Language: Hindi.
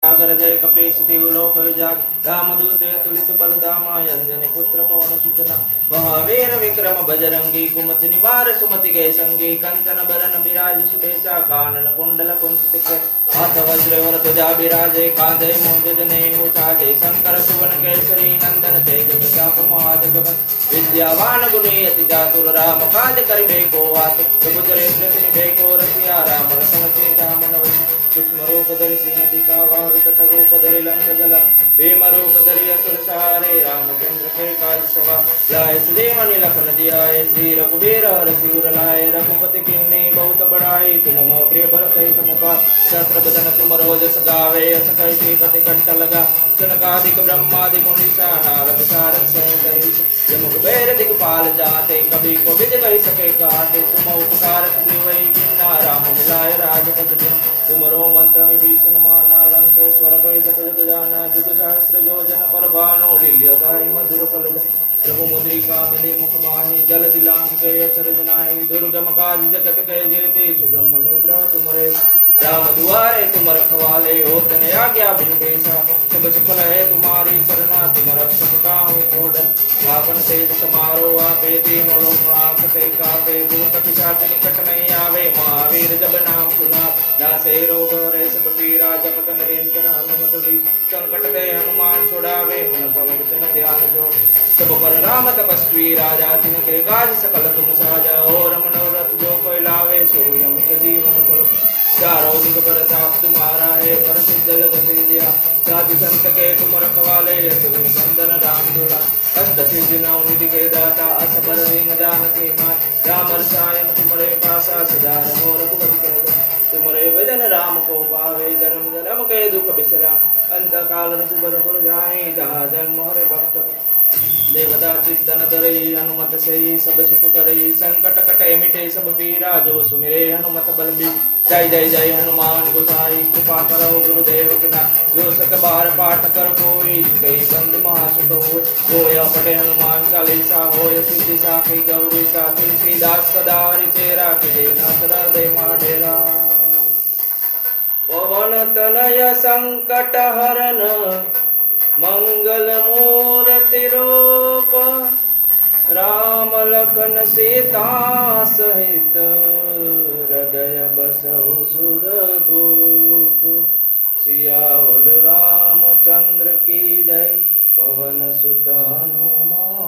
सागर जय कपीश तिलोक विजाग रामदूत तुलित बलधामा अंजनी पुत्र पवन सुतना महावीर विक्रम बजरंगी कुमति निवार सुमति के संगी कंचन बरन विराज सुबेसा कानन कुंडल कुंचित हाथ वज्र और ध्वजा विराजे कांधे मूंज जनेऊ साजे शंकर सुवन केसरी नंदन तेज प्रताप महाजगवंत विद्यावान गुणी अति चातुर राम काज करिबे को आतुर प्रभु चरित्र सुनिबे को रसिया राम लखन सीता मन वसी सूक्ष्म रूप धरि सिंह वाह विकट रूप धरि लंक जला प्रेम रूप धरि असुर सारे रामचंद्र के काज सवा लाए श्रीमणि लखन जियाए श्री रघुबीर हर सिर लाए रघुपति किन्नी बहुत बड़ाई तुम मोह प्रिय भरत समुपाय सहस्र बदन तुम रोज सगावे अस कहि श्रीपति कंठ लगा सनकादिक ब्रह्मादि मुनीसा नारद सारद सहित यम कुबेर दिगपाल जाते कभी को विज कहि सके काटे तुम उपकार सुग्रीवै किन्ना राम मिलाय राजपद तुमरो मंत्र विभीषण माना लंकेश्वर भय जग जग जाना जुग सहस्र योजन पर भानो लील्य गाय मधुर फल प्रभु मुद्रिका मिले मुख माहि जल दिलांग गय अचरज नाहि दुर्गम काज जगत कय जेते सुगम अनुग्रह तुमरे राम दुआरे तुम रखवाले होत न आज्ञा बिनु पैसा सब सुखल है तुम्हारी सरना तुम रक्षक काहू को डर आपन तेज समारो आपे तीनों लोक आंखते कापे भूत पिशाच निकट नहीं आवे महावीर जब नाम सुना नासे रोग हरे सब पीरा जपत नरेंद्र हनुमत वीर संकट ते हनुमान छुड़ावे मन भव वचन ध्यान जो सब पर राम तपस्वी राजा तिनके काज सकल तुम साजा और मनोरथ जो कोई लावे सो अमित जीवन फल चारों दिग प्रताप तुम्हारा है पर सिद्ध जगत दिया साधु संत के तुम रखवाले यशोधन संदन राम दुला अष्ट सिद्धि नौ निधि के दाता असबर दीन जानकी मात राम रसायन तुम्हारे पासा सदा रहो रघुपति के तुम्हारे भजन राम को पावे जन्म जन्म के दुख बिसरा अंत काल रघुबर पुर जाई जहाँ जन्म हरे भक्त देवता चित्तन धरई हनुमत सही सब सुख करई संकट कटे मिटे सब पीरा जो सुमिरे हनुमत बल भी जय जय जय हनुमान गोसाई कृपा करो गुरुदेव किना जो सत बार पाठ कर कोई कई बंद महासुख हो गोया पटे हनुमान चालीसा होय सिद्धि साखी गौरी सा तुलसीदास सदा चेरा के नाथ दे माडेरा पवन तनय संकट हरन मंगल मूर्ति रूप राम लखन सीता सहित हृदय बसहु सुरभूप सियावर रामचंद्र की जय पवन सुत हनुमान।